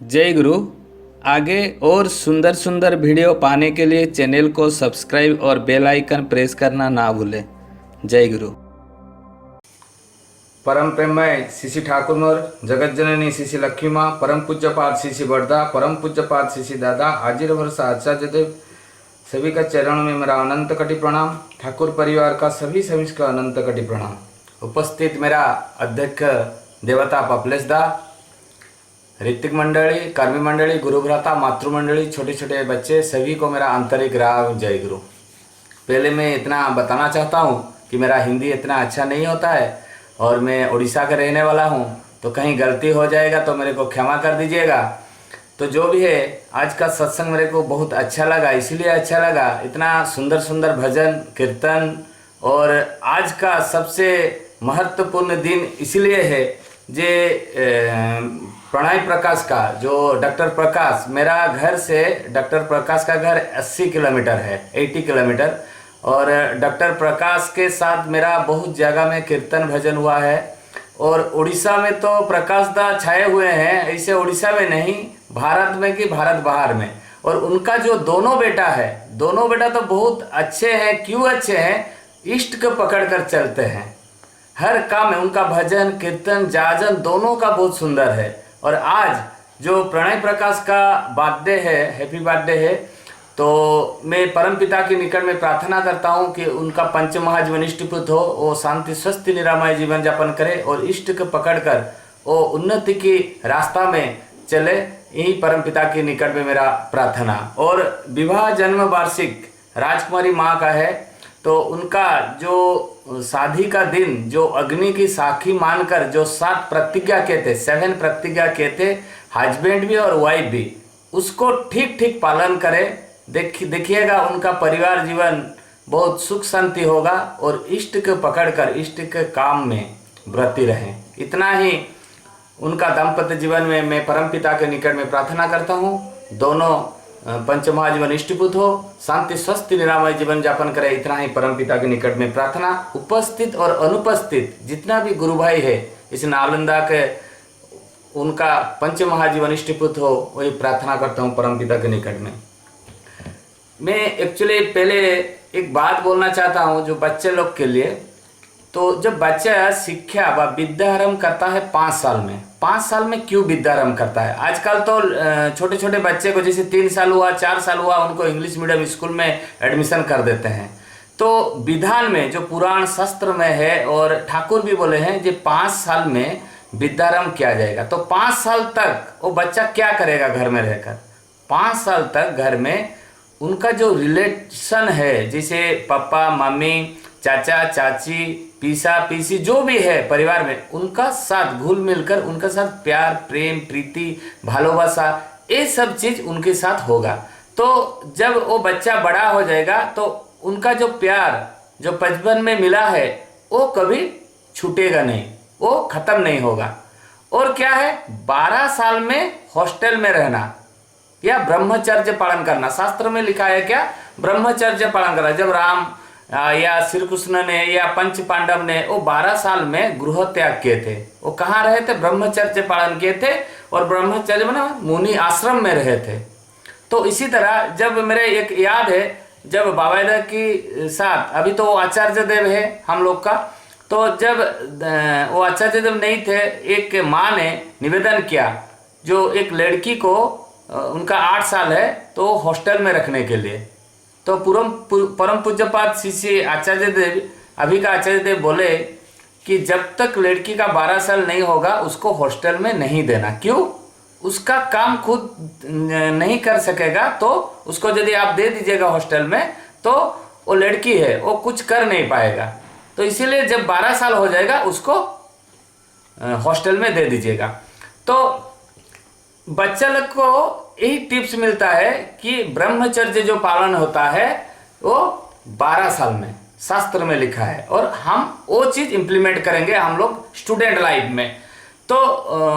जय गुरु। आगे और सुंदर सुंदर वीडियो पाने के लिए चैनल को सब्सक्राइब और बेल आइकन प्रेस करना ना भूलें। जय गुरु। परम प्रेममय श्री ठाकुर मोर, जगत जननी श्री लक्ष्मी माँ, परम पूज्य पाद श्री बड़दा, परम पूज्य पाद श्री दादा, हाजिर वर्ष आचार्य देव, सभी का चरणों में मेरा अनंत कटी प्रणाम। ठाकुर परिवार का सभी का अनंत कटी प्रणाम। उपस्थित मेरा अध्यक्ष देवता पपलेश दा, ऋतिक मंडली, कर्मी मंडली, गुरुभ्राता, मातृ मंडली, छोटे छोटे बच्चे, सभी को मेरा आंतरिक राम जय गुरु। पहले मैं इतना बताना चाहता हूँ कि मेरा हिंदी इतना अच्छा नहीं होता है और मैं उड़ीसा का रहने वाला हूँ, तो कहीं गलती हो जाएगा तो मेरे को क्षमा कर दीजिएगा। तो जो भी है, आज का सत्संग मेरे को बहुत अच्छा लगा, इसीलिए अच्छा लगा, इतना सुंदर सुंदर भजन कीर्तन। और आज का सबसे महत्वपूर्ण दिन इसलिए है जे प्रणय प्रकाश का, जो डॉक्टर प्रकाश, मेरा घर से डॉक्टर प्रकाश का घर 80 किलोमीटर है, 80 किलोमीटर। और डॉक्टर प्रकाश के साथ मेरा बहुत जगह में कीर्तन भजन हुआ है। और उड़ीसा में तो प्रकाश दा छाए हुए हैं, ऐसे उड़ीसा में नहीं, भारत में कि भारत बाहर में। और उनका जो दोनों बेटा है, दोनों बेटा तो बहुत अच्छे हैं। क्यों अच्छे हैं? इष्ट को पकड़ कर चलते हैं, हर काम में उनका भजन कीर्तन जाजन दोनों का बहुत सुंदर है। और आज जो प्रणय प्रकाश का बर्थडे है, हैप्पी बर्थडे है, तो मैं परम पिता के निकट में प्रार्थना करता हूँ कि उनका पंच महाजीवन इष्टपूत हो, वो शांति स्वस्थ निरामय जीवन यापन करे और इष्ट को पकड़कर वो उन्नति की रास्ता में चले। यही परम पिता के निकट में मेरा प्रार्थना। और विवाह जन्म वार्षिक राजकुमारी माँ का है, तो उनका जो शादी का दिन, जो अग्नि की साखी मानकर जो 7 प्रतिज्ञा कहते, 7 प्रतिज्ञा कहते, हस्बैंड भी और वाइफ भी उसको ठीक ठीक पालन करे। देखिएगा उनका परिवार जीवन बहुत सुख शांति होगा और इष्ट को पकड़कर इष्ट के काम में व्रती रहें। इतना ही उनका दाम्पत्य जीवन में मैं परम पिता के निकट में प्रार्थना करता हूँ, दोनों पंचमहाजीवन इष्टपूत हो, शांति स्वस्थ निरामय जीवन यापन करे। इतना ही परम पिता के निकट में प्रार्थना। उपस्थित और अनुपस्थित जितना भी गुरु भाई है इस नालंदा के, उनका पंचमहाजीवन इष्टपूत हो, वही प्रार्थना करता हूँ परम पिता के निकट में। मैं एक्चुअली पहले एक बात बोलना चाहता हूँ जो बच्चे लोग के लिए। तो जब बच्चा शिक्षा व विद्यारंभ करता है 5 साल में, 5 साल में क्यों विद्यारंभ करता है? आजकल तो छोटे छोटे बच्चे को जैसे 3 साल हुआ 4 साल हुआ उनको इंग्लिश मीडियम स्कूल में एडमिशन कर देते हैं। तो विधान में जो पुराण शास्त्र में है और ठाकुर भी बोले हैं जो 5 साल में विद्यारंभ किया जाएगा। तो 5 साल तक वो बच्चा क्या करेगा घर में रहकर? 5 साल तक घर में उनका जो रिलेशन है, जैसे पापा मम्मी, चाचा चाची, पीसा पीसी, जो भी है परिवार में, उनका साथ घुल मिलकर उनका साथ प्यार प्रेम प्रीति भालोबासा, ये सब चीज उनके साथ होगा। तो जब वो बच्चा बड़ा हो जाएगा तो उनका जो प्यार जो बचपन में मिला है वो कभी छूटेगा नहीं, वो खत्म नहीं होगा। और क्या है, 12 साल में हॉस्टल में रहना या ब्रह्मचर्य पालन करना। शास्त्र में लिखा है क्या? ब्रह्मचर्य पालन करना। जब राम या श्री कृष्ण ने या पंच पांडव ने वो 12 साल में गृह त्याग किए थे, वो कहाँ रहे थे? ब्रह्मचर्य पालन किए थे और ब्रह्मचर्य में मुनि आश्रम में रहे थे। तो इसी तरह जब मेरे एक याद है, जब बाबादा की साथ, अभी तो वो आचार्य देव है हम लोग का, तो जब वो आचार्य देव नहीं थे, एक माँ ने निवेदन किया जो एक लड़की को, उनका 8 साल है, तो हॉस्टल में रखने के लिए। तो परम पूज्यपाद श्री आचार्य देव, अभी का आचार्य देव बोले कि जब तक लड़की का 12 साल नहीं होगा उसको हॉस्टल में नहीं देना। क्यों? उसका काम खुद नहीं कर सकेगा, तो उसको यदि आप दे दीजिएगा हॉस्टल में तो वो लड़की है, वो कुछ कर नहीं पाएगा। तो इसीलिए जब 12 साल हो जाएगा उसको हॉस्टल में दे दीजिएगा। तो बच्चा लोग को यही टिप्स मिलता है कि ब्रह्मचर्य जो पालन होता है वो 12 साल में शास्त्र में लिखा है, और हम वो चीज इंप्लीमेंट करेंगे हम लोग स्टूडेंट लाइफ में। तो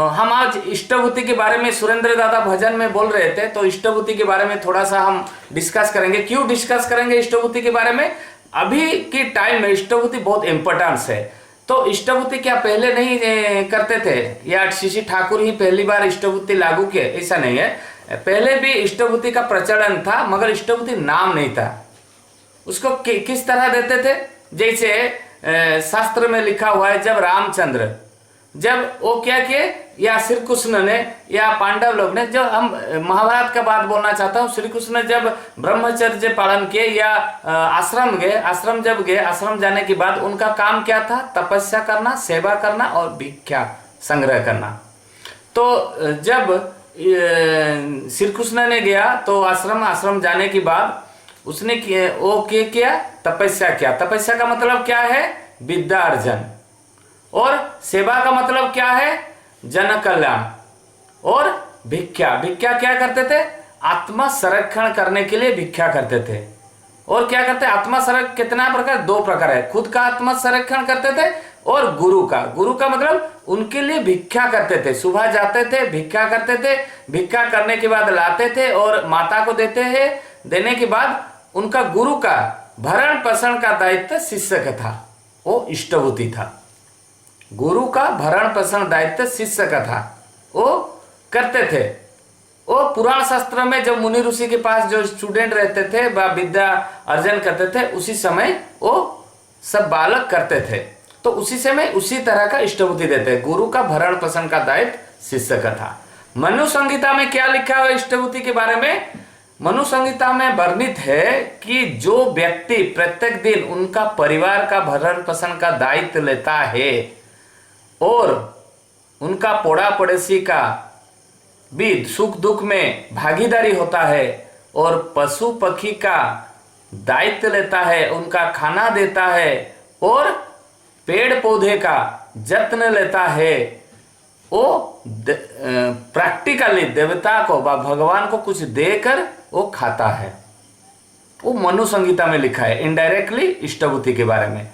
हम आज इष्टभूति के बारे में सुरेंद्र दादा भजन में बोल रहे थे, तो इष्टभूति के बारे में थोड़ा सा हम डिस्कस करेंगे। क्यों डिस्कस करेंगे इष्टभूति के बारे में? अभी के टाइम में इष्टभूति बहुत इंपॉर्टेंस है। तो इष्टभूति क्या पहले नहीं करते थे, या श्री ठाकुर ही पहली बार इष्टभूति लागू किए? ऐसा नहीं है, पहले भी इष्टभूति का प्रचलन था, मगर इष्टभूति नाम नहीं था। उसको किस तरह देते थे? जैसे शास्त्र में लिखा हुआ है, जब रामचंद्र, जब वो क्या किए, या श्री कृष्ण ने या पांडव लोग ने, जब हम महाभारत का बात बोलना चाहता हूँ, श्री कृष्ण ने जब ब्रह्मचर्य पालन किए या आश्रम गए, आश्रम जब गए, आश्रम जाने के बाद उनका काम क्या था? तपस्या करना, सेवा करना और भिक्षा संग्रह करना। तो जब श्री कृष्ण ने गया तो आश्रम जाने के बाद उसने वो किया, तपस्या किया। तपस्या का मतलब क्या है? विद्या अर्जन। और सेवा का मतलब क्या है? जन कल्याण। और भिक्षा, भिक्षा क्या करते थे? आत्मा संरक्षण करने के लिए भिक्षा करते थे। और क्या करते? आत्मा संरक्षण कितना प्रकार? 2 प्रकार है। खुद का आत्मा संरक्षण करते थे और गुरु का। गुरु का मतलब उनके लिए भिक्षा करते थे, सुबह जाते थे, भिक्षा करते थे, भिक्षा करने के बाद लाते थे और माता को देते हैं। देने के बाद उनका गुरु का भरण पोषण का दायित्व शिष्य का था, वो इष्टभूति था। गुरु का भरण पोषण दायित्व शिष्य का था, वो करते थे। वो पुराण शास्त्र में जब मुनि ऋषि के पास जो स्टूडेंट रहते थे व विद्या अर्जन करते थे, उसी समय वो सब बालक करते थे। तो उसी समय उसी तरह का इष्टभूति देते हैं। गुरु का भरण पोषण का दायित्व शिष्य का था। मनु संहिता में क्या लिखा हुआ इष्टभूति के बारे में? मनु संहिता में वर्णित है कि जो व्यक्ति प्रत्येक दिन उनका परिवार का भरण पोषण का दायित्व लेता है और उनका पोड़ा पड़ोसी का भी सुख दुख में भागीदारी होता है और पशु पक्षी का दायित्व लेता है, उनका खाना देता है और पेड़ पौधे का जत्न लेता है, वो प्रैक्टिकली देवता को व भगवान को कुछ देकर वो खाता है। वो मनु संहिता में लिखा है इनडायरेक्टली इष्टभूति के बारे में।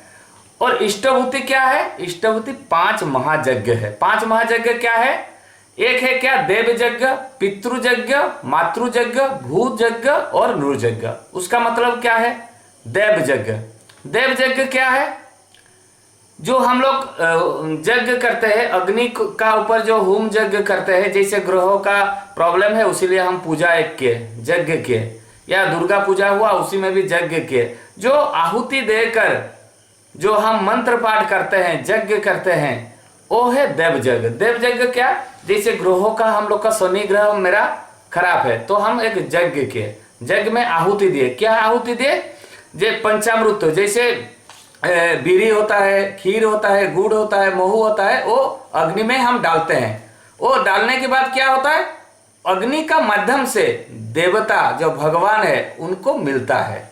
और इष्टभूति क्या है? इष्टभूति 5 महायज्ञ है। 5 महायज्ञ क्या है? एक है क्या? देव यज्ञ, पितृ यज्ञ, मातृ यज्ञ, भूत यज्ञ और नृ यज्ञ। उसका मतलब क्या है? देव यज्ञ। देव यज्ञ क्या है? जो हम लोग यज्ञ करते हैं, अग्नि का ऊपर जो होम यज्ञ करते हैं, जैसे ग्रहों का प्रॉब्लम है उसीलिए हम पूजा एक किए, यज्ञ किए, या दुर्गा पूजा हुआ उसी में भी यज्ञ किए। जो आहुति देकर जो हम मंत्र पाठ करते हैं, यज्ञ करते हैं, वो है देव यज्ञ। देव यज्ञ क्या? जैसे ग्रहों का हम लोग का शनि ग्रह मेरा खराब है तो हम एक यज्ञ किए, यज्ञ में आहुति दिए। क्या आहुति दिए? जे पंचामृत, जैसे बीरी होता है, खीर होता है, गुड़ होता है, महू होता है, वो अग्नि में हम डालते हैं। वो डालने के बाद क्या होता है? अग्नि का माध्यम से देवता जो भगवान है उनको मिलता है,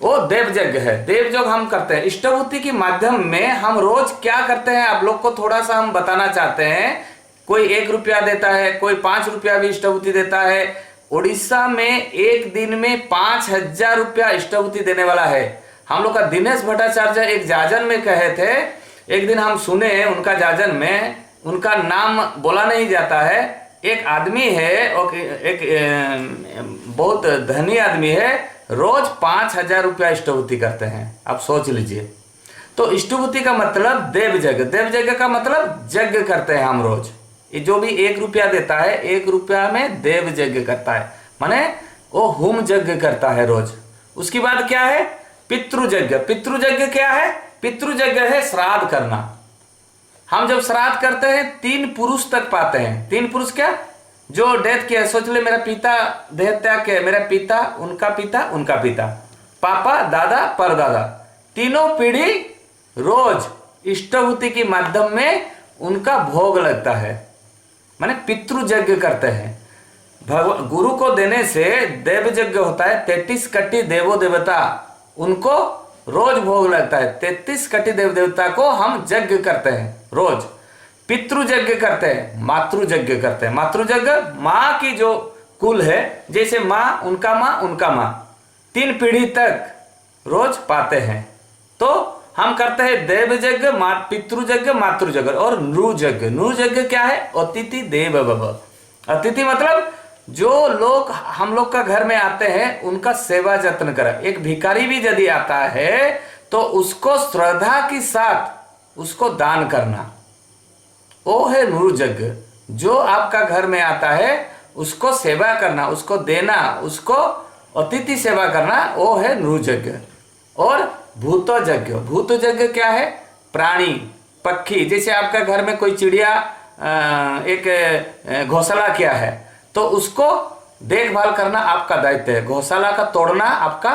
वो देव यज्ञ है। देव यज्ञ हम करते हैं। इष्टभूति के माध्यम में हम रोज क्या करते हैं आप लोग को थोड़ा सा हम बताना चाहते हैं। कोई 1 रुपया देता है, कोई 5 रुपया भी इष्टभूति देता है। उड़ीसा में एक दिन में 5000 रुपया इष्टभूति देने वाला है। हम लोग का दिनेश भट्टाचार्य एक जाजन में कहे थे, एक दिन हम सुने उनका जाजन में, उनका नाम बोला नहीं जाता है, एक आदमी है और एक बहुत धनी आदमी है, रोज 5000 रुपया इष्टभूति करते हैं। आप सोच लीजिए। तो इष्टभूति का मतलब देव यज्ञ। देव यज्ञ का मतलब यज्ञ करते हैं हम रोज। ये जो भी 1 रुपया देता है, 1 रुपया में देव यज्ञ करता है, माने वो होम यज्ञ करता है रोज। उसके बाद क्या है? पितृ यज्ञ। पितृ यज्ञ क्या है? पितृ यज्ञ है श्राद्ध करना। हम जब श्राद्ध करते हैं 3 पुरुष तक पाते हैं। 3 पुरुष क्या? जो डेथ किया, सोच ले मेरा पिता देह त्याग किया, मेरा पिता, उनका पिता, उनका पिता, पापा, दादा, परदादा, तीनों पीढ़ी रोज इष्टभूति के माध्यम में उनका भोग लगता है, माने पितृ यज्ञ करते हैं। गुरु को देने से देव यज्ञ होता है। 33 कटी देवो देवता, उनको रोज भोग लगता है। 33 कटी देव देवता को हम यज्ञ करते हैं रोज। पितृ यज्ञ करते हैं, मातृ यज्ञ करते हैं। मातृ यज्ञ माँ की जो कुल है, जैसे माँ, उनका माँ, उनका माँ, 3 पीढ़ी तक रोज पाते हैं। तो हम करते हैं देव यज्ञ, पितृ यज्ञ, मातृ यज्ञ और नृ यज्ञ। नृ यज्ञ क्या है? अतिथि देव भव। अतिथि मतलब जो लोग हम लोग का घर में आते हैं उनका सेवा जत्न करें। एक भिखारी भी यदि आता है तो उसको श्रद्धा के साथ उसको दान करना, वो है नूर यज्ञ। जो आपका घर में आता है उसको सेवा करना, उसको देना, उसको अतिथि सेवा करना, वो है नूर यज्ञ। और भूत यज्ञ, भूत यज्ञ क्या है? प्राणी, पक्षी, जैसे आपका घर में कोई चिड़िया एक घोंसला किया है तो उसको देखभाल करना आपका दायित्व है। घोंसला का तोड़ना आपका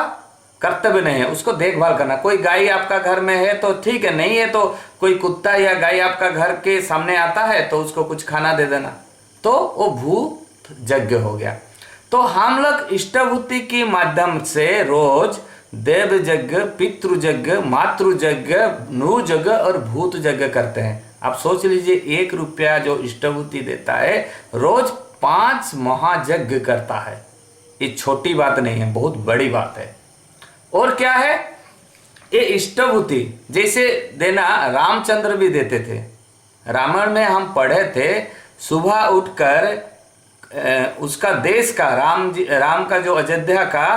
कर्तव्य नहीं है, उसको देखभाल करना। कोई गाय आपका घर में है तो ठीक है, नहीं है तो कोई कुत्ता या गाय आपका घर के सामने आता है तो उसको कुछ खाना दे देना, तो वो भूत यज्ञ हो गया। तो हम लोग इष्टभूति के माध्यम से रोज देव यज्ञ, पितृ यज्ञ, मातृ यज्ञ, नू यज्ञ और भूत यज्ञ करते हैं। आप सोच लीजिए, 1 रुपया जो इष्टभूति देता है रोज 5 महायज्ञ करता है। ये छोटी बात नहीं है, बहुत बड़ी बात है। और क्या है ये इष्टभूति? जैसे देना रामचंद्र भी देते थे। रामायण में हम पढ़े थे, सुबह उठकर उसका देश का राम का जो अयोध्या का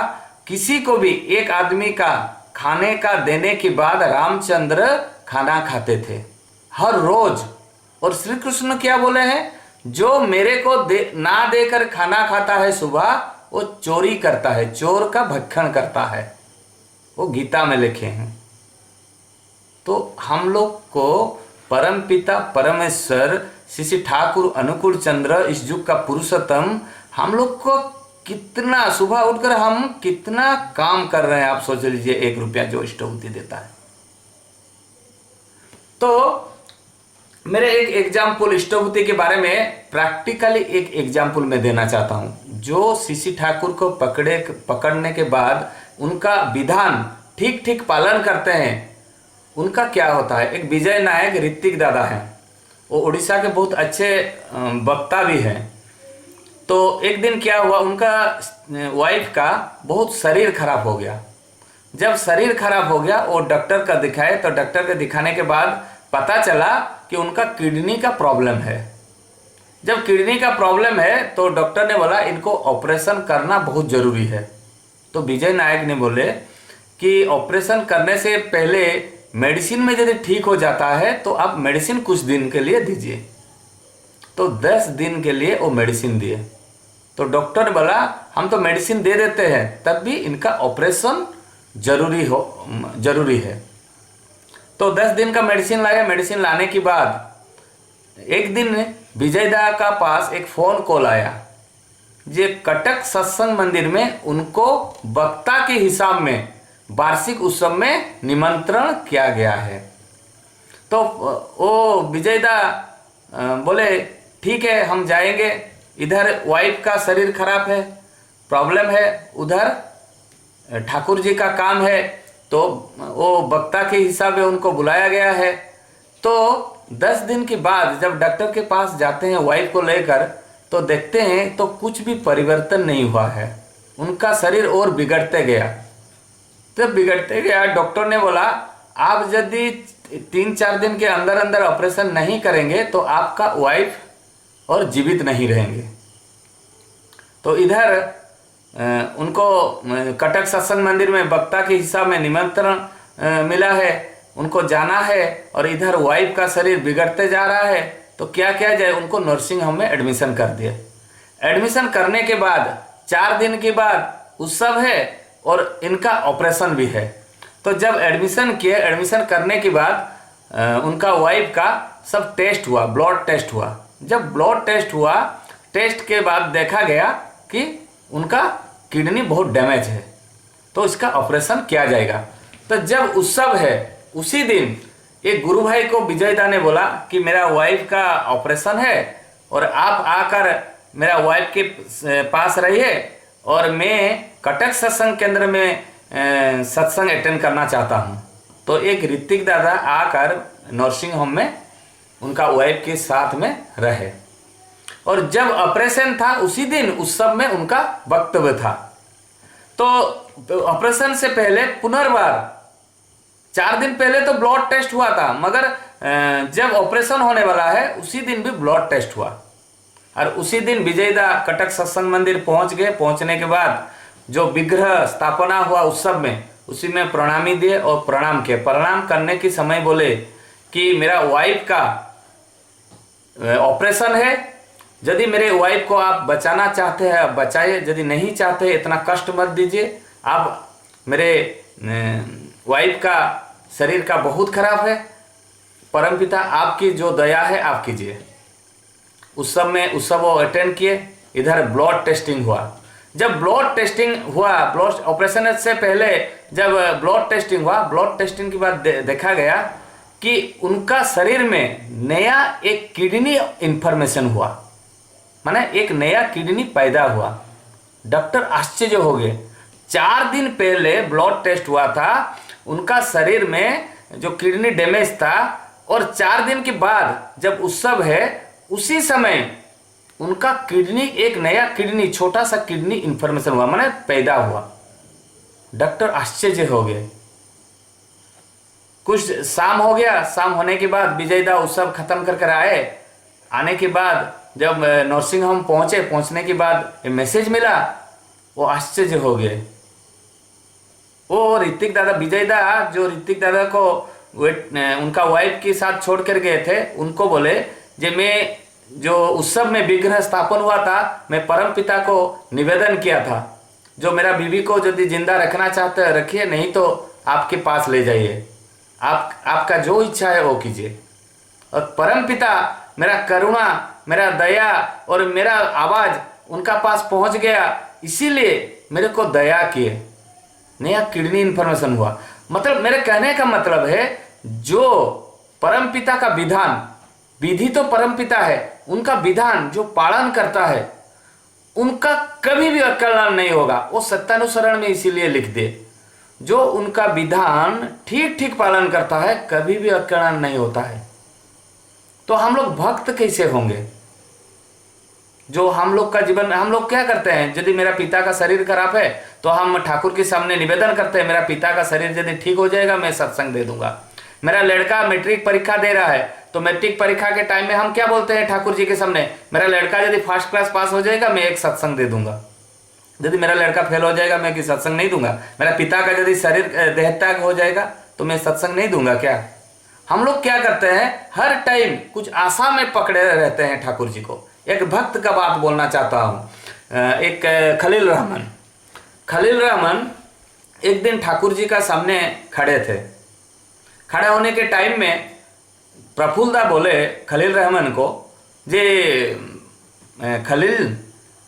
किसी को भी एक आदमी का खाने का देने के बाद रामचंद्र खाना खाते थे हर रोज। और श्री कृष्ण क्या बोले हैं? जो मेरे को ना देकर खाना खाता है सुबह, वो चोरी करता है, चोर का भक्षण करता है, वो गीता में लिखे हैं। तो हम लोग को परमपिता परमेश्वर श्री श्री ठाकुर अनुकूल चंद्र, इस युग का पुरुषोत्तम, हम लोग को कितना सुबह उठकर हम कितना काम कर रहे हैं। आप सोच लीजिए, 1 रुपया जो इष्टभूति देता है। तो मेरे एक एग्जाम्पल इष्टभूति के बारे में प्रैक्टिकली एक एग्जाम्पल मैं देना चाहता हूं। जो श्री ठाकुर को पकड़ने के बाद उनका विधान ठीक ठीक पालन करते हैं, उनका क्या होता है? एक विजय नायक ऋतिक दादा हैं, वो उड़ीसा के बहुत अच्छे वक्ता भी हैं। तो एक दिन क्या हुआ, उनका वाइफ का बहुत शरीर खराब हो गया। जब शरीर खराब हो गया, वो डॉक्टर का दिखाए, तो डॉक्टर के दिखाने के बाद पता चला कि उनका किडनी का प्रॉब्लम है। जब किडनी का प्रॉब्लम है तो डॉक्टर ने बोला इनको ऑपरेशन करना बहुत जरूरी है। तो विजय नायक ने बोले कि ऑपरेशन करने से पहले मेडिसिन में यदि ठीक हो जाता है तो आप मेडिसिन कुछ दिन के लिए दीजिए। तो 10 दिन के लिए वो मेडिसिन दिए। तो डॉक्टर ने बोला हम तो मेडिसिन दे देते हैं, तब भी इनका ऑपरेशन जरूरी है। तो 10 दिन का मेडिसिन लाए। मेडिसिन लाने के बाद एक दिन विजयदा का पास एक फोन कॉल आया, जे कटक सत्संग मंदिर में उनको वक्ता के हिसाब में वार्षिक उत्सव में निमंत्रण किया गया है। तो वो विजयदा बोले ठीक है हम जाएंगे। इधर वाइफ का शरीर खराब है, प्रॉब्लम है, उधर ठाकुर जी का काम है, तो वो वक्ता के हिसाब में उनको बुलाया गया है। तो 10 दिन के बाद जब डॉक्टर के पास जाते हैं वाइफ को लेकर, तो देखते हैं तो कुछ भी परिवर्तन नहीं हुआ है, उनका शरीर और बिगड़ते गया। जब बिगड़ते गया, डॉक्टर ने बोला आप यदि 3-4 दिन के अंदर अंदर ऑपरेशन नहीं करेंगे तो आपका वाइफ और जीवित नहीं रहेंगे। तो इधर उनको कटक सत्संग मंदिर में वक्ता के हिसाब में निमंत्रण मिला है, उनको जाना है, और इधर वाइफ का शरीर बिगड़ते जा रहा है। तो क्या किया जाए, उनको नर्सिंग होम में एडमिशन कर दिया। एडमिशन करने के बाद 4 दिन के बाद उत्सव है और इनका ऑपरेशन भी है। तो जब एडमिशन किए, एडमिशन करने के बाद उनका वाइफ का सब टेस्ट हुआ, ब्लड टेस्ट हुआ। जब ब्लड टेस्ट हुआ, टेस्ट के बाद देखा गया कि उनका किडनी बहुत डैमेज है, तो इसका ऑपरेशन किया जाएगा। तो जब उत्सव है उसी दिन एक गुरु भाई को विजयदा ने बोला कि मेरा वाइफ का ऑपरेशन है और आप आकर मेरा वाइफ के पास रहिए और मैं कटक सत्संग केंद्र में सत्संग अटेंड करना चाहता हूँ। तो एक ऋतिक दादा आकर नर्सिंग होम में उनका वाइफ के साथ में रहे, और जब ऑपरेशन था उसी दिन उत्सव में उनका वक्तव्य था। तो ऑपरेशन से पहले पुनर्बार 4 दिन पहले तो ब्लड टेस्ट हुआ था, मगर जब ऑपरेशन होने वाला है उसी दिन भी ब्लड टेस्ट हुआ। और उसी दिन विजयदा कटक सत्संग मंदिर पहुंच गए। पहुंचने के बाद जो विग्रह स्थापना हुआ उत्सव में, उसी में प्रणामी दिए और प्रणाम किए। प्रणाम करने के समय बोले कि मेरा वाइफ का ऑपरेशन है, यदि मेरे वाइफ को आप बचाना चाहते हैं आप बचाइए, यदि नहीं चाहते इतना कष्ट मत दीजिए। आप मेरे वाइफ का शरीर का बहुत खराब है, परमपिता आपकी जो दया है आप कीजिए। उस सब वो अटेंड किए। इधर ब्लड टेस्टिंग हुआ। जब ब्लड टेस्टिंग हुआ, ब्लड ऑपरेशन से पहले जब ब्लड टेस्टिंग हुआ, ब्लड टेस्टिंग के बाद देखा गया कि उनका शरीर में नया एक किडनी इंफॉर्मेशन हुआ, माने एक नया किडनी पैदा हुआ। डॉक्टर आश्चर्य हो गए। 4 दिन पहले ब्लड टेस्ट हुआ था, उनका शरीर में जो किडनी डैमेज था, और 4 दिन के बाद जब उत्सव है उसी समय उनका किडनी, एक नया किडनी, छोटा सा किडनी इंफॉर्मेशन हुआ, माने पैदा हुआ। डॉक्टर आश्चर्य हो गए। कुछ शाम हो गया, शाम होने के बाद विजयदा उत्सव खत्म कर आए। आने के बाद जब नर्सिंग होम पहुंचे, पहुंचने के बाद मैसेज मिला, वो आश्चर्य हो गए। वो ऋतिक दादा, विजयदा जो ऋतिक दादा को उनका वाइफ के साथ छोड़ कर गए थे, उनको बोले जे मैं जो उत्सव में विग्रह स्थापन हुआ था, मैं परम पिता को निवेदन किया था, जो मेरा बीवी को यदि जिंदा रखना चाहते हैं रखिए, नहीं तो आपके पास ले जाइए, आपका जो इच्छा है वो कीजिए। और परम पिता मेरा करुणा, मेरा दया और मेरा आवाज उनका पास पहुंच गया, इसीलिए मेरे को दया किए, नया किडनी इंफॉर्मेशन हुआ। मतलब मेरे कहने का मतलब है, जो परम पिता का विधान, विधि तो परम पिता है, उनका विधान जो पालन करता है उनका कभी भी अकलन नहीं होगा। वो सत्यानुसरण में इसीलिए लिख दे, जो उनका विधान ठीक ठीक पालन करता है कभी भी अकलन नहीं होता है। तो हम लोग भक्त कैसे होंगे? जो हम लोग का जीवन, हम लोग क्या करते हैं, यदि मेरा पिता का शरीर खराब है तो हम ठाकुर के सामने निवेदन करते हैं, मेरा पिता का शरीर यदि ठीक हो जाएगा मैं सत्संग दे दूंगा। मेरा लड़का मैट्रिक परीक्षा दे रहा है तो मैट्रिक परीक्षा के टाइम में हम क्या बोलते हैं ठाकुर जी के सामने, मेरा लड़का यदि फर्स्ट क्लास पास हो जाएगा मैं एक सत्संग दे दूंगा, यदि मेरा लड़का फेल हो जाएगा मैं कि सत्संग नहीं दूंगा, मेरा पिता का यदि शरीर देहत्याग हो जाएगा तो मैं सत्संग नहीं दूंगा क्या? हम लोग क्या करते हैं, हर टाइम कुछ आशा में पकड़े रहते हैं ठाकुर जी को। एक भक्त का बात बोलना चाहता हूँ। एक खलील रहमान एक दिन ठाकुर जी का सामने खड़े थे। खड़े होने के टाइम में प्रफुल्लदा बोले खलील रहमान को, जे खलील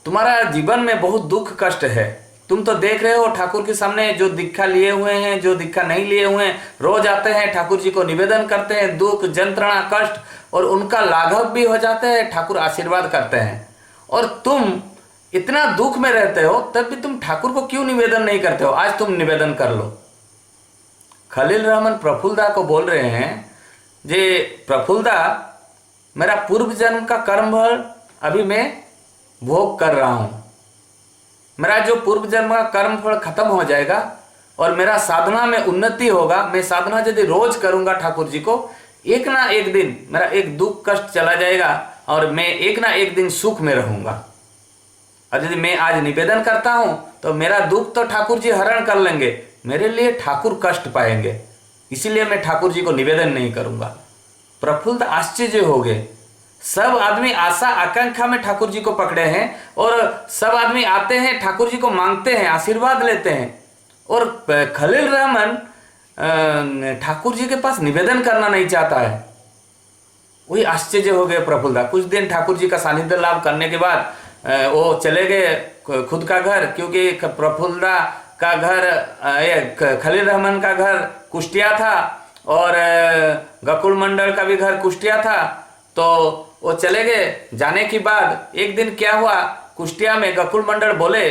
तुम्हारा जीवन में बहुत दुख कष्ट है, तुम तो देख रहे हो ठाकुर के सामने जो दीक्षा लिए हुए हैं, जो दीक्षा नहीं लिए हुए हैं, रोज आते हैं ठाकुर जी को निवेदन करते हैं, दुख यंत्रणा कष्ट, और उनका लाघव भी हो जाते हैं, ठाकुर आशीर्वाद करते हैं, और तुम इतना दुख में रहते हो तब भी तुम ठाकुर को क्यों निवेदन नहीं करते हो? आज तुम निवेदन कर लो। खलील रहमान प्रफुल्लदा को बोल रहे हैं, जे प्रफुल्लदा मेरा पूर्व जन्म का कर्म फल अभी मैं भोग कर रहा हूं, मेरा जो पूर्व जन्म का कर्म फल खत्म हो जाएगा और मेरा साधना में उन्नति होगा, मैं साधना यदि रोज करूंगा ठाकुर जी को, एक ना एक दिन मेरा एक दुख कष्ट चला जाएगा और मैं एक ना एक दिन सुख में रहूंगा। और यदि मैं आज निवेदन करता हूं तो मेरा दुख तो ठाकुर जी हरण कर लेंगे, मेरे लिए ठाकुर कष्ट पाएंगे, इसीलिए मैं ठाकुर जी को निवेदन नहीं करूंगा। प्रफुल्ल आश्चर्य हो गए। सब आदमी आशा आकांक्षा में ठाकुर जी को पकड़े हैं और सब आदमी आते हैं ठाकुर जी को मांगते हैं, आशीर्वाद लेते हैं, और खलील रहमान ठाकुर जी के पास निवेदन करना नहीं चाहता है। वही आश्चर्य हो गए प्रफुल्लदा। कुछ दिन ठाकुर जी का सानिध्य लाभ करने के बाद वो चले गए खुद का घर, क्योंकि प्रफुल्लदा का घर, खलील रहमान का घर कुष्टिया था और गकुल मंडल का भी घर कुष्टिया था, तो वो चले गए। जाने के बाद एक दिन क्या हुआ, कुष्टिया में गकुल मंडल बोले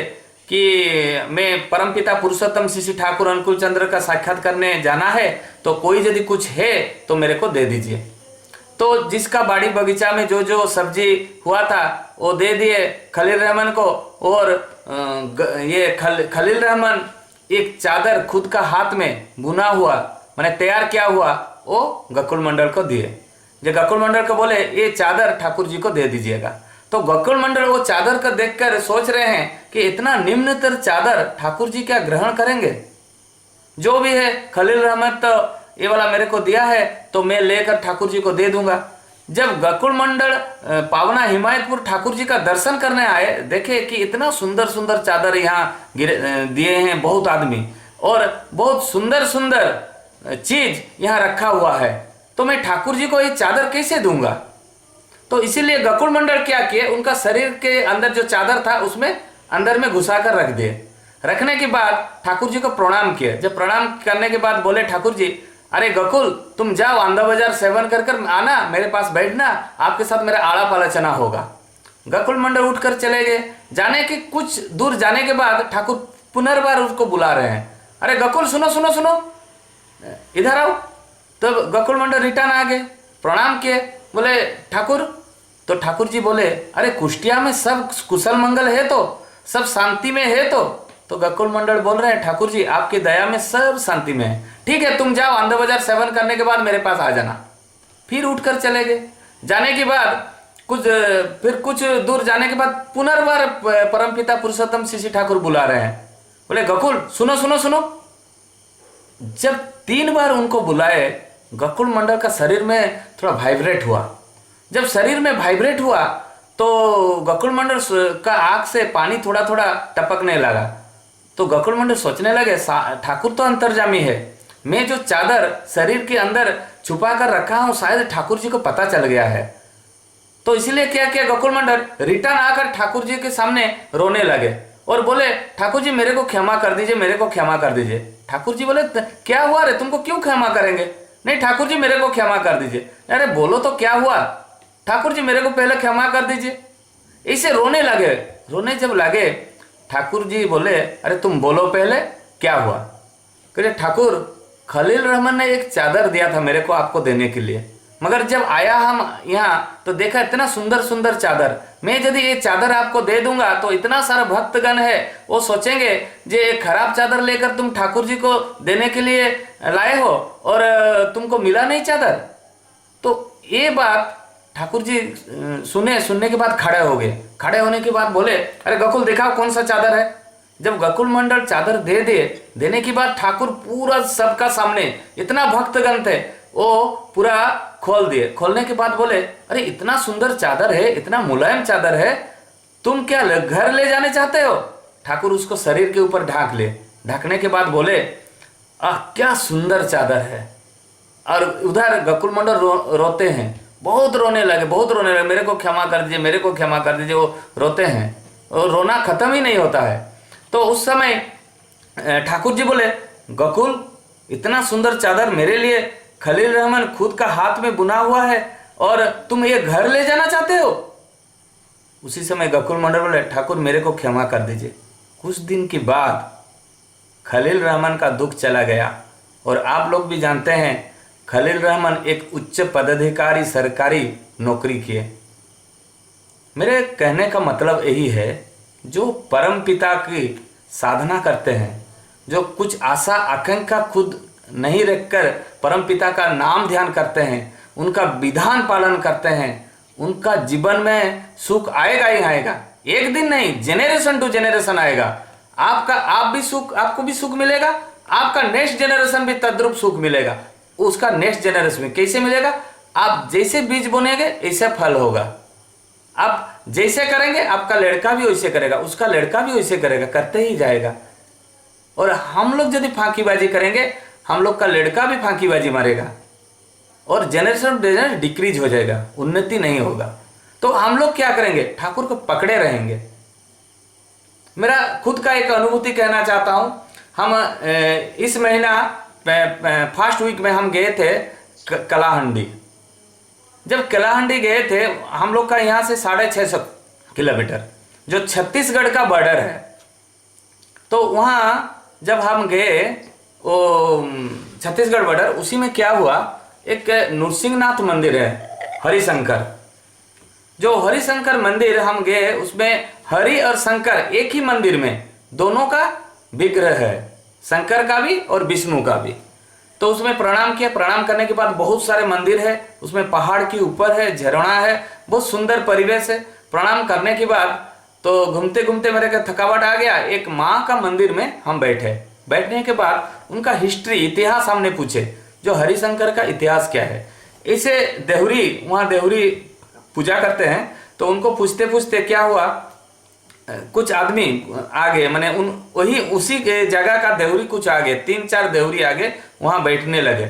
कि मैं परमपिता पुरुषोत्तम श्री ठाकुर अनुकूल चंद्र का साक्षात करने जाना है, तो कोई यदि कुछ है तो मेरे को दे दीजिए। तो जिसका बाड़ी बगीचा में जो जो सब्जी हुआ था वो दे दिए खलील रहमान को, और ये खलील रहमान एक चादर खुद का हाथ में बुना हुआ मैंने तैयार किया हुआ वो गकुल मंडल को दिए। जो गकुल मंडल को बोले ये चादर ठाकुर जी को दे दीजिएगा। तो गकुल मंडल वो चादर को देखकर सोच रहे हैं कि इतना निम्नतर चादर ठाकुर जी क्या ग्रहण करेंगे? जो भी है, खलील रहमान तो ये वाला मेरे को दिया है तो मैं लेकर ठाकुर जी को दे दूंगा। जब गोकुल मंडल पावना हिमायतपुर ठाकुर जी का दर्शन करने आए, देखे कि इतना सुंदर सुंदर चादर यहाँ दिए हैं बहुत आदमी, और बहुत सुंदर सुंदर चीज यहाँ रखा हुआ है, तो मैं ठाकुर जी को ये चादर कैसे दूंगा। तो इसीलिए गोकुल मंडल क्या किए, उनका शरीर के अंदर जो चादर था उसमें अंदर में घुसा कर रख दिए। रखने के बाद ठाकुर जी को प्रणाम किए। जब प्रणाम करने के बाद बोले ठाकुर जी, अरे गोकुल तुम जाओ आंधा बाजार सेवन कर कर आना, मेरे पास बैठना, आपके साथ मेरा आड़ा पाला चना होगा। गोकुल मंडल उठकर चले गए। जाने के कुछ दूर जाने के बाद ठाकुर पुनर्बार उसको बुला रहे हैं, अरे गोकुल सुनो सुनो सुनो, इधर आओ। तो गोकुल मंडल रिटर्न आ गए, प्रणाम किए, बोले ठाकुर। तो ठाकुर जी बोले, अरे कुष्टिया में सब कुशल मंगल है, तो सब शांति में है। तो गोकुल मंडल बोल रहे हैं, ठाकुर जी आपकी दया में सब शांति में है, ठीक है तुम जाओ आंधा बाजार सेवन करने के बाद मेरे पास आ जाना। फिर उठकर चले गए। जाने के बाद कुछ दूर जाने के बाद पुनर्बार परमपिता पुरुषोत्तम श्री ठाकुर बुला रहे हैं, बोले गोकुल सुनो सुनो सुनो। जब 3 बार उनको बुलाए, गोकुल मंडल का शरीर में थोड़ा वाइब्रेट हुआ। जब शरीर में वाइब्रेट हुआ तो गोकुल मंडल का आंख से पानी थोड़ा थोड़ा टपकने लगा। तो गोकुल मंडल सोचने लगे, ठाकुर तो अंतर्जामी है, मैं जो चादर शरीर के अंदर छुपा कर रखा हूं शायद ठाकुर जी को पता चल गया है। तो इसलिए क्या किया, गोकुल मंडल रिटर्न आकर ठाकुर जी के सामने रोने लगे और बोले, ठाकुर जी मेरे को क्षमा कर दीजिए, मेरे को क्षमा कर दीजिए। ठाकुर जी बोले, क्या हुआ रे, तुमको क्यों क्षमा करेंगे। नहीं ठाकुर जी मेरे को क्षमा कर दीजिए। अरे बोलो तो क्या हुआ, ठाकुर जी मेरे को पहले क्षमा कर दीजिए। ऐसे रोने लगे। रोने जब लगे, ठाकुर जी बोले, अरे तुम बोलो पहले क्या हुआ। कहे ठाकुर खलील रहमान ने एक चादर दिया था मेरे को आपको देने के लिए, मगर जब आया हम यहाँ तो देखा इतना सुंदर सुंदर चादर, मैं यदि ये चादर आपको दे दूंगा तो इतना सारा भक्तगण है वो सोचेंगे जे एक खराब चादर लेकर तुम ठाकुर जी को देने के लिए लाए हो और तुमको मिला नहीं चादर। तो ये बात ठाकुर जी सुनने के बाद खड़े हो गए। खड़े होने के बाद बोले, अरे गोकुल दिखाओ कौन सा चादर है। जब गोकुल मंडल चादर देने के बाद ठाकुर पूरा सबका सामने, इतना भक्तगण थे वो पूरा खोल दिए। खोलने के बाद बोले, अरे इतना सुंदर चादर है, इतना मुलायम चादर है, तुम क्या घर ले जाने चाहते हो। ठाकुर उसको शरीर के ऊपर ढांक ले। ढकने के बाद बोले, क्या सुंदर चादर है। और उधर गोकुल मंडल रोते हैं, बहुत रोने लगे, मेरे को क्षमा कर दीजिए, मेरे को क्षमा कर दीजिए। वो रोते हैं और रोना खत्म ही नहीं होता है। तो उस समय ठाकुर जी बोले, गोकुल इतना सुंदर चादर मेरे लिए खलील रहमान खुद का हाथ में बुना हुआ है और तुम ये घर ले जाना चाहते हो। उसी समय गोकुल मंडल बोले, ठाकुर मेरे को क्षमा कर दीजिए। कुछ दिन के बाद खलील रहमान का दुख चला गया और आप लोग भी जानते हैं खलील रहमान एक उच्च पदाधिकारी सरकारी नौकरी किए। मेरे कहने का मतलब यही है, जो परम पिता की साधना करते हैं, जो कुछ आशा आकांक्षा खुद नहीं रखकर परम पिता का नाम ध्यान करते हैं, उनका विधान पालन करते हैं, उनका जीवन में सुख आएगा ही आएगा। एक दिन नहीं, जेनरेशन टू जेनरेशन आएगा। आपको भी सुख मिलेगा, आपका नेक्स्ट जेनरेशन भी तद्रुप सुख मिलेगा। उसका नेक्स्ट जेनरेशन में कैसे मिलेगा, आप जैसे बीज बोनेंगे ऐसे फल होगा। आप जैसे करेंगे आपका लड़का भी वैसे करेगा, उसका लड़का भी वैसे करेगा, करते ही जाएगा। और हम लोग यदि फांकीबाजी करेंगे, हम लोग का लड़का भी फांकीबाजी मारेगा और जेनरेशन डिक्रीज हो जाएगा, उन्नति नहीं होगा। तो हम लोग क्या करेंगे, ठाकुर को पकड़े रहेंगे। मेरा खुद का एक अनुभूति कहना चाहता हूं। हम इस महीना फर्स्ट वीक में हम गए थे कलाहंडी। जब कलाहंडी गए थे, हम लोग का यहाँ से 650 किलोमीटर जो छत्तीसगढ़ का बॉर्डर है। तो वहाँ जब हम गए, वो छत्तीसगढ़ बॉर्डर, उसी में क्या हुआ, एक नृसिंहनाथ मंदिर है हरिशंकर। जो हरिशंकर मंदिर हम गए, उसमें हरि और शंकर एक ही मंदिर में दोनों का विग्रह है, शंकर का भी और विष्णु का भी। तो उसमें प्रणाम किया। प्रणाम करने के बाद बहुत सारे मंदिर है, उसमें पहाड़ के ऊपर है, झरना है, बहुत सुंदर परिवेश है। प्रणाम करने के बाद तो घूमते घूमते मेरे को थकावट आ गया। एक माँ का मंदिर में हम बैठे। बैठने के बाद उनका हिस्ट्री, इतिहास हमने पूछे। जो हरिशंकर का इतिहास क्या है। इसे देहुरी, वहाँ देहुरी पूजा करते हैं, तो उनको पूछते पूछते क्या हुआ, कुछ आदमी आगे, मैंने उसी के जगह का देहुरी कुछ आगे, 3-4 देहुरी आगे वहाँ बैठने लगे।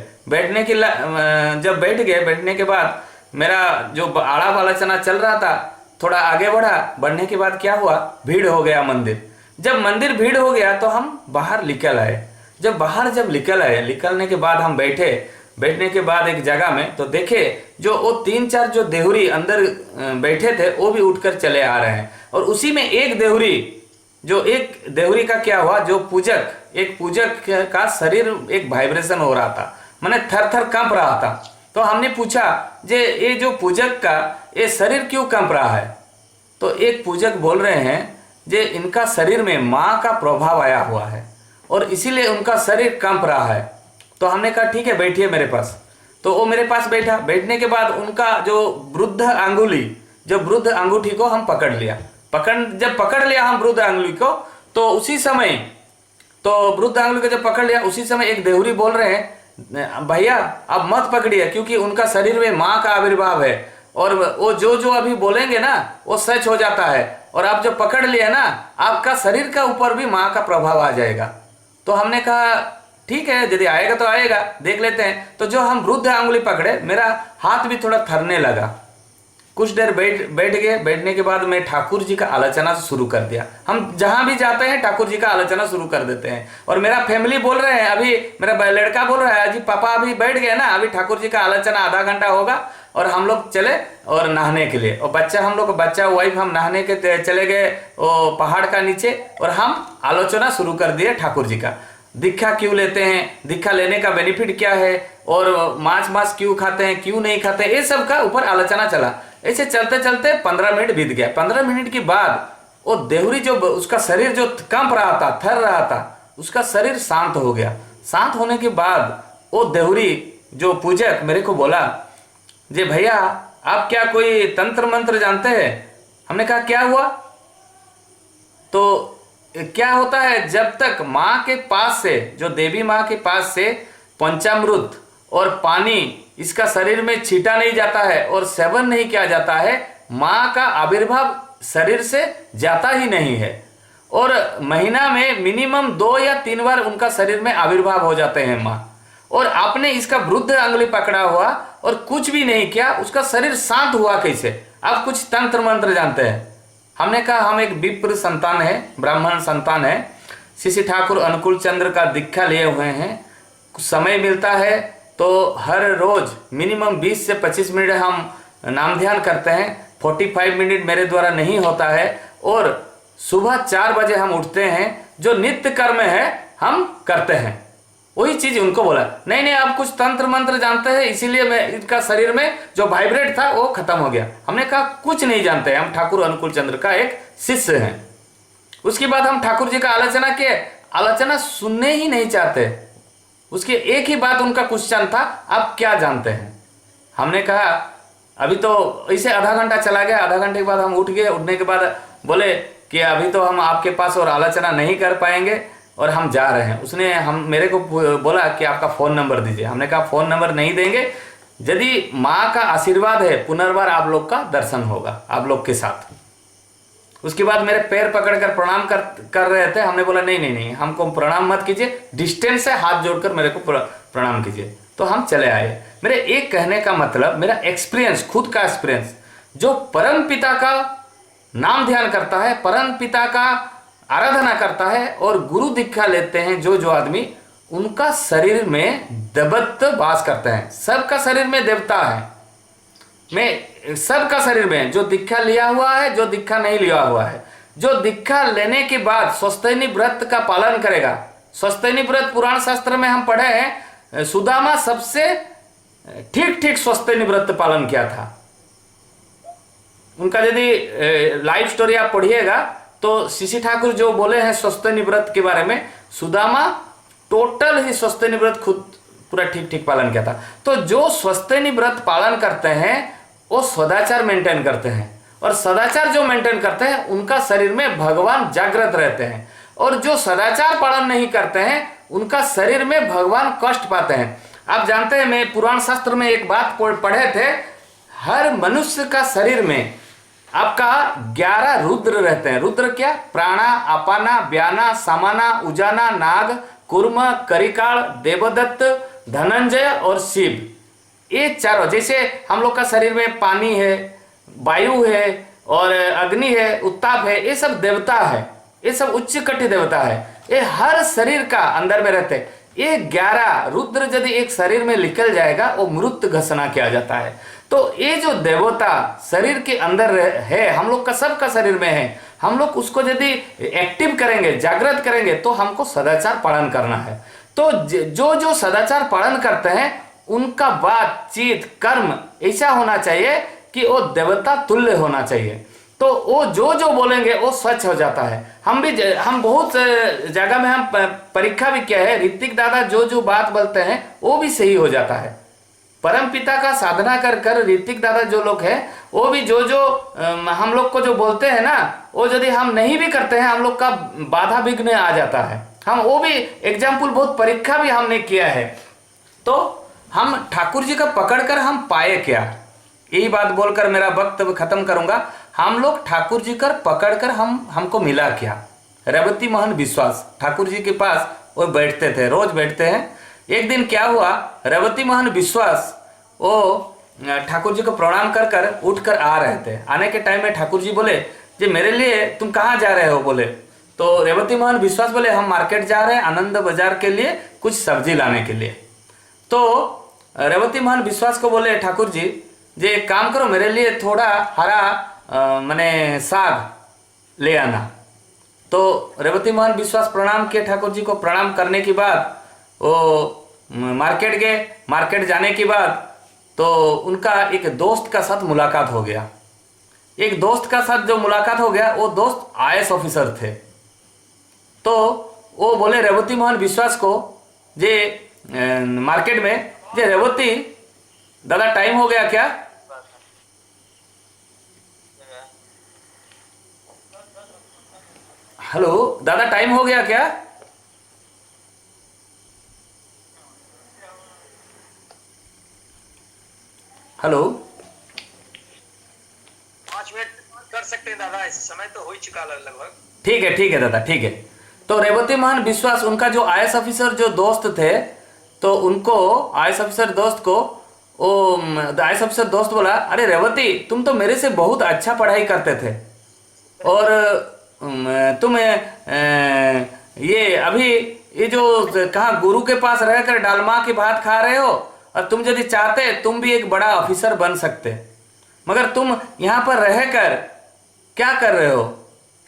जब बैठ गए, बैठने के बाद मेरा जो आड़ा वाला चना चल रहा था थोड़ा आगे बढ़ा, बढ़ने के बाद क्या हुआ, भीड़ हो गया मंदिर। जब मंदिर भीड़ हो गया तो हम बाहर निकल आए। जब निकल आए, निकलने के बाद हम बैठने के बाद एक जगह में तो देखे जो वो 3-4 जो देहुरी अंदर बैठे थे वो भी उठकर चले आ रहे हैं। और उसी में एक देहुरी का क्या हुआ, जो एक पूजक का शरीर एक वाइब्रेशन हो रहा था, माने थर थर कंप रहा था। तो हमने पूछा जे ये जो पूजक का ये शरीर क्यों कंप रहा है। तो एक पूजक बोल रहे हैं जे इनका शरीर में माँ का प्रभाव आया हुआ है और इसीलिए उनका शरीर कंप रहा है। तो हमने कहा ठीक है बैठिए मेरे पास। तो वो मेरे पास बैठा। बैठने के बाद उनका जो वृद्ध अंगूठी को हम पकड़ लिया। जब पकड़ लिया हम वृद्ध अंगुली को, तो उसी समय वृद्ध अंगुली को जब पकड़ लिया, उसी समय एक देहुरी बोल रहे हैं भैया आप मत पकड़िए, क्योंकि उनका शरीर में माँ का आविर्भाव है और वो जो अभी बोलेंगे ना वो सच हो जाता है, और आप जो पकड़ लिए ना आपका शरीर का ऊपर भी माँ का प्रभाव आ जाएगा। तो हमने कहा ठीक है यदि आएगा तो आएगा, देख लेते हैं। तो जो हम वृद्ध अंगुली पकड़े, मेरा हाथ भी थोड़ा थरने लगा। कुछ देर बैठ गए। बैठने के बाद मैं ठाकुर जी का आलोचना शुरू कर दिया। हम जहां भी जाते हैं ठाकुर जी का आलोचना शुरू कर देते हैं। और मेरा फैमिली बोल रहे हैं, अभी मेरा लड़का बोल रहा है अजी पापा अभी बैठ गए ना, अभी ठाकुर जी का आलोचना आधा घंटा होगा और हम लोग चले और नहाने के लिए। और बच्चा वाइफ हम नहाने के चले गए वो पहाड़ का नीचे, और हम आलोचना शुरू कर दिए ठाकुर जी का। दीक्षा क्यों लेते हैं, दीक्षा लेने का बेनिफिट क्या है, और मांस क्यों खाते हैं, क्यों नहीं खाते, ये सब का ऊपर आलोचना चला। ऐसे चलते चलते 15 मिनट बीत गया। 15 मिनट के बाद वो देहुरी जो उसका शरीर जो कंप रहा था, थर रहा था, उसका शरीर शांत हो गया। शांत होने के बाद वो देहुरी जो पूजक मेरे को बोला जे भैया आप क्या कोई तंत्र मंत्र जानते हैं। हमने कहा क्या हुआ। तो क्या होता है, जब तक माँ के पास से, जो देवी माँ के पास से पंचामृत और पानी इसका शरीर में छीटा नहीं जाता है और सेवन नहीं किया जाता है, माँ का आविर्भाव शरीर से जाता ही नहीं है। और महीना में मिनिमम 2 या 3 बार उनका शरीर में आविर्भाव हो जाते हैं माँ। और आपने इसका वृद्ध अंगुली पकड़ा हुआ और कुछ भी नहीं किया, उसका शरीर शांत हुआ कैसे। आप कुछ तंत्र मंत्र जानते हैं। हमने कहा हम एक विप्र संतान है, ब्राह्मण संतान है, श्री ठाकुर अनुकूल चंद्र का दीक्षा लिए हुए हैं। कुछ समय मिलता है तो हर रोज मिनिमम 20 से 25 मिनट हम नाम ध्यान करते हैं। 45 मिनट मेरे द्वारा नहीं होता है। और सुबह 4 बजे हम उठते हैं, जो नित्य कर्म है हम करते हैं। वही चीज उनको बोला, नहीं आप कुछ तंत्र मंत्र जानते हैं इसीलिए मैं इनका शरीर में जो वाइब्रेट था वो खत्म हो गया। हमने कहा कुछ नहीं जानते, हम ठाकुर अनुकूल चंद्र का एक शिष्य हैं। उसके बाद हम ठाकुर जी का आलोचना किए, आलोचना सुनने ही नहीं चाहते। उसके एक ही बात उनका क्वेश्चन था, आप क्या जानते हैं। हमने कहा अभी तो ऐसे आधा घंटा चला गया। आधा घंटे के बाद हम उठ गए। उठने के बाद बोले कि अभी तो हम आपके पास और आलोचना नहीं कर पाएंगे और हम जा रहे हैं। उसने मेरे को बोला कि आपका फ़ोन नंबर दीजिए। हमने कहा फ़ोन नंबर नहीं देंगे, यदि माँ का आशीर्वाद है पुनर्बार आप लोग का दर्शन होगा आप लोग के साथ। उसके बाद मेरे पैर पकड़कर प्रणाम कर रहे थे। हमने बोला नहीं हमको प्रणाम मत कीजिए, डिस्टेंस से हाथ जोड़कर मेरे को प्रणाम कीजिए। तो हम चले आए। मेरे एक कहने का मतलब, मेरा एक्सपीरियंस, खुद का एक्सपीरियंस, जो परम पिता का नाम ध्यान करता है, परम पिता का आराधना करता है और गुरु दीक्षा लेते हैं जो आदमी, उनका शरीर में देवत्व वास करते हैं। सबका शरीर में देवता है, मैं सबका शरीर में, जो दीक्षा लिया हुआ है, जो दीक्षा नहीं लिया हुआ है। जो दीक्षा लेने के बाद स्वस्तिनी व्रत का पालन करेगा। स्वस्तिनी व्रत पुराण शास्त्र में हम पढ़े हैं, सुदामा सबसे ठीक स्वस्तिनी व्रत पालन किया था। उनका यदि लाइव स्टोरी आप पढ़िएगा तो श्री ठाकुर जो बोले हैं स्वस्तिनी व्रत के बारे में, सुदामा टोटल ही स्वस्तिनी व्रत खुद पूरा ठीक पालन किया था। तो जो स्वस्तिनी व्रत पालन करते हैं वो सदाचार मेंटेन करते हैं, और सदाचार जो मेंटेन करते हैं उनका शरीर में भगवान जागृत रहते हैं। और जो सदाचार पालन नहीं करते हैं उनका शरीर में भगवान कष्ट पाते हैं। आप जानते हैं, मैं पुराण शास्त्र में एक बात पढ़े थे, हर मनुष्य का शरीर में आपका 11 रुद्र रहते हैं। रुद्र क्या? प्राणा, अपाना, व्याना, समाना, उजाना, नाग, कुर्म, करिकाल, देवदत्त, धनंजय और शिव। ये चारों, जैसे हम लोग का शरीर में पानी है, वायु है और अग्नि है, उत्ताप है, ये सब देवता है, ये सब उच्च कटि देवता है। ये हर शरीर का अंदर में रहते। ये 11 रुद्र यदि एक शरीर में निकल जाएगा वो मृत घोषणा किया जाता है। तो ये जो देवता शरीर के अंदर है, हम लोग का सबका शरीर में है, हम लोग उसको यदि एक्टिव करेंगे, जागृत करेंगे, तो हमको सदाचार पालन करना है। तो जो जो सदाचार पालन करते हैं उनका बातचीत कर्म ऐसा होना चाहिए कि वो देवता तुल्य होना चाहिए। तो वो जो जो बोलेंगे वो सच हो जाता है। हम बहुत जगह में हम परीक्षा भी किया है, ऋतिक दादा जो जो बात बोलते हैं वो भी सही हो जाता है। परम पिता का साधना कर कर ऋतिक दादा जो लोग हैं वो भी जो जो हम लोग को जो बोलते हैं ना, वो यदि हम नहीं भी करते हैं, हम लोग का बाधा विघ्न आ जाता है। हम वो भी एग्जाम्पल बहुत परीक्षा भी हमने किया है। तो हम ठाकुर जी का पकड़कर हम पाए क्या, यही बात बोलकर मेरा वक्तव्य खत्म करूंगा। हम लोग ठाकुर जी कर पकड़कर हमको मिला क्या? रेवती मोहन विश्वास ठाकुर जी के पास वो बैठते थे, रोज बैठते हैं। एक दिन क्या हुआ, रेवती मोहन विश्वास वो ठाकुर जी को प्रणाम कर कर उठ कर आ रहे थे। आने के टाइम में ठाकुर जी बोले, जी मेरे लिए तुम कहाँ जा रहे हो? बोले तो रेवती मोहन विश्वास बोले, हम मार्केट जा रहे हैं आनंद बाजार के लिए, कुछ सब्जी लाने के लिए। तो रेवती मोहन विश्वास को बोले ठाकुर जी, एक काम करो, मेरे लिए थोड़ा हरा माने साग ले आना। तो रेवती मोहन विश्वास प्रणाम किए ठाकुर जी को। प्रणाम करने के बाद वो मार्केट गए। मार्केट जाने के बाद तो उनका एक दोस्त का साथ मुलाकात हो गया। एक दोस्त का साथ जो मुलाकात हो गया, वो दोस्त IAS ऑफिसर थे। तो वो बोले रेवती मोहन विश्वास को, जे मार्केट में, जे रेवती दादा टाइम हो गया क्या? हेलो दादा, टाइम हो गया क्या? हेलो, 5 मिनट कर सकते हैं दादा, इस समय तो हो ही चुका लगभग। ठीक है दादा, ठीक है। तो रेवती मोहन विश्वास उनका जो IAS ऑफिसर जो दोस्त थे, तो उनको IAS ऑफिसर दोस्त को वो IAS ऑफिसर दोस्त बोला, अरे रेवती तुम तो मेरे से बहुत अच्छा पढ़ाई करते थे और तुम ये अभी ये जो कहाँ गुरु के पास रहकर डालमा की भात खा रहे हो, और तुम यदि चाहते तुम भी एक बड़ा ऑफिसर बन सकते, मगर तुम यहाँ पर रहकर क्या कर रहे हो?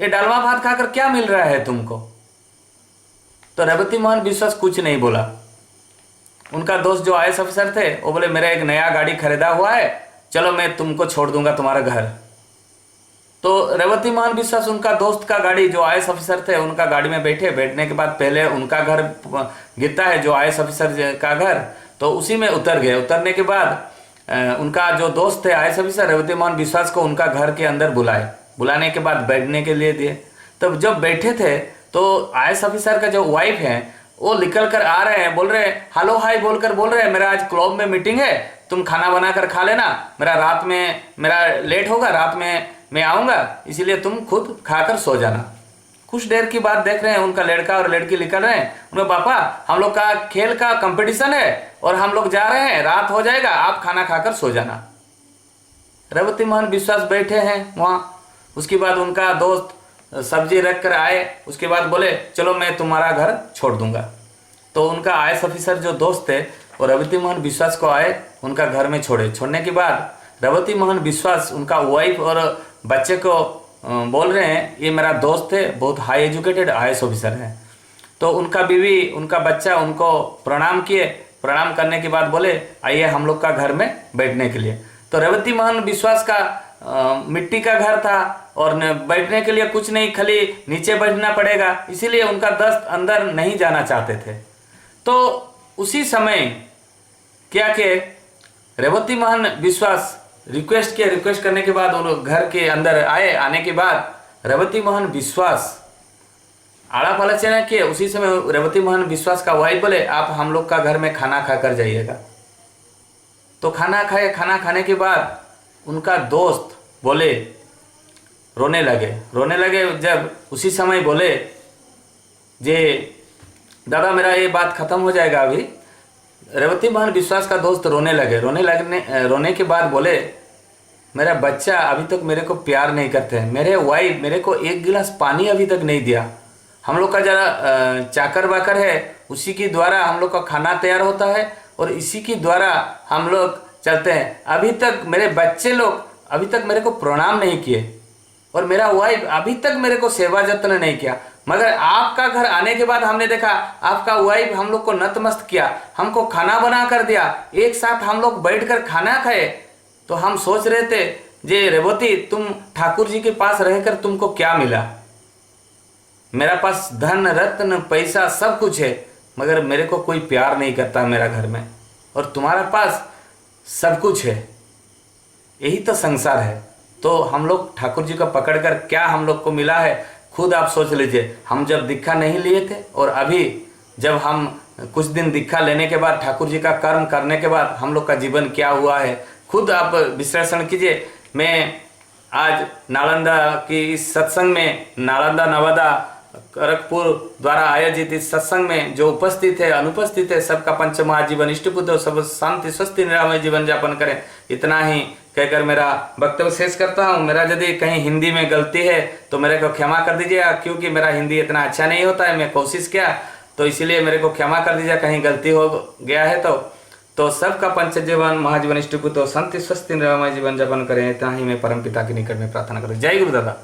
ये डालमा भात खाकर क्या मिल रहा है तुमको? तो रेवती मोहन विश्वास कुछ नहीं बोला। उनका दोस्त जो IAS ऑफिसर थे वो बोले, मेरा एक नया गाड़ी खरीदा हुआ है, चलो मैं तुमको छोड़ दूंगा तुम्हारा घर। तो रेवती मोहन विश्वास उनका दोस्त का गाड़ी, जो IAS ऑफिसर थे उनका गाड़ी में बैठे। बैठने के बाद पहले उनका घर गिरता है, जो IAS ऑफिसर का घर, तो उसी में उतर गए। उतरने के बाद उनका जो दोस्त थे IAS ऑफिसर, रेवती मोहन विश्वास को उनका घर के अंदर बुलाए। बुलाने के बाद बैठने के लिए दिए। तब जब बैठे थे तो IAS ऑफिसर का जो वाइफ है वो निकल कर आ रहे हैं, बोल रहे हैं हेलो हाय बोलकर बोल रहे हैं, मेरा आज क्लब में मीटिंग है, तुम खाना बना कर खा लेना, मेरा रात में मेरा लेट होगा, रात में मैं आऊँगा, इसीलिए तुम खुद खाकर सो जाना। कुछ देर की बात देख रहे हैं, उनका लड़का और लड़की निकल रहे हैं। उन्हें, पापा हम लोग का खेल का कंपटीशन है और हम लोग जा रहे हैं, रात हो जाएगा, आप खाना खाकर सो जाना। रेवती मोहन विश्वास बैठे हैं वहाँ। उसके बाद उनका दोस्त सब्जी रख कर आए। उसके बाद बोले, चलो मैं तुम्हारा घर छोड़ दूंगा। तो उनका IAS ऑफिसर जो दोस्त थे वो रेवती मोहन विश्वास को आए, उनका घर में छोड़े। छोड़ने के बाद रेवती मोहन विश्वास उनका वाइफ और बच्चे को बोल रहे हैं, ये मेरा दोस्त है, बहुत हाई एजुकेटेड IAS ऑफिसर है। तो उनका बीवी, उनका बच्चा उनको प्रणाम किए। प्रणाम करने के बाद बोले, आइए हम लोग का घर में बैठने के लिए। तो रेवती मोहन विश्वास का मिट्टी का घर था और बैठने के लिए कुछ नहीं, खाली नीचे बैठना पड़ेगा, इसीलिए उनका दोस्त अंदर नहीं जाना चाहते थे। तो उसी समय क्या कि रेवती मोहन विश्वास रिक्वेस्ट किया। रिक्वेस्ट करने के बाद उन घर के अंदर आए। आने के बाद रेवती मोहन विश्वास आड़ा आलोचना किए। उसी समय रेवती मोहन विश्वास का वाइफ बोले आप हम लोग का घर में खाना खा कर जाइएगा। तो खाना खाने के बाद उनका दोस्त बोले रोने लगे। जब उसी समय बोले जे दादा मेरा ये बात खत्म हो जाएगा अभी। रेवती मोहन विश्वास का दोस्त रोने के बाद बोले मेरा बच्चा अभी तक मेरे को प्यार नहीं करते हैं, मेरे वाइफ मेरे को एक गिलास पानी अभी तक नहीं दिया। हम लोग का जरा चाकर बाकर है, उसी के द्वारा हम लोग का खाना तैयार होता है और इसी के द्वारा हम लोग चलते हैं। अभी तक मेरे बच्चे लोग अभी तक मेरे को प्रणाम नहीं किए और मेरा वाइफ अभी तक मेरे को सेवा जत्न नहीं किया। मगर आपका घर आने के बाद हमने देखा आपका वाइफ हम लोग को नतमस्त किया, हमको खाना बना कर दिया, एक साथ हम लोग बैठकर खाना खाए। तो हम सोच रहे थे जे रेवती तुम ठाकुर जी के पास रहकर तुमको क्या मिला? मेरा पास धन रत्न पैसा सब कुछ है, मगर मेरे को कोई प्यार नहीं करता मेरा घर में, और तुम्हारा पास सब कुछ है। यही तो संसार है। तो हम लोग ठाकुर जी को पकड़कर क्या हम लोग को मिला है, खुद आप सोच लीजिए। हम जब दीक्षा नहीं लिए थे और अभी जब हम कुछ दिन दीक्षा लेने के बाद ठाकुर जी का कर्म करने के बाद हम लोग का जीवन क्या हुआ है, खुद आप विश्लेषण कीजिए। मैं आज नालंदा की इस सत्संग में, नालंदा नवादा खड़गपुर द्वारा आयोजित इस सत्संग में जो उपस्थित है अनुपस्थित है, सबका पंचमहाजीवन इष्टपुत हो, सब शांति स्वस्थ निरामय जीवन यापन करें। इतना ही कहकर मेरा वक्तव्य शेष करता हूँ। मेरा यदि कहीं हिंदी में गलती है तो मेरे को क्षमा कर दीजिएगा, क्योंकि मेरा हिंदी इतना अच्छा नहीं होता है। मैं कोशिश किया तो इसीलिए मेरे को क्षमा कर दीजिए कहीं गलती हो गया है तो सबका पंचजीवन महाजीवन इष्टपुत हो, शांति स्वस्थ निरामय जीवन यापन करें। इतना ही मैं परम पिता के निकट में प्रार्थना करूँ। जय गुरु दादा।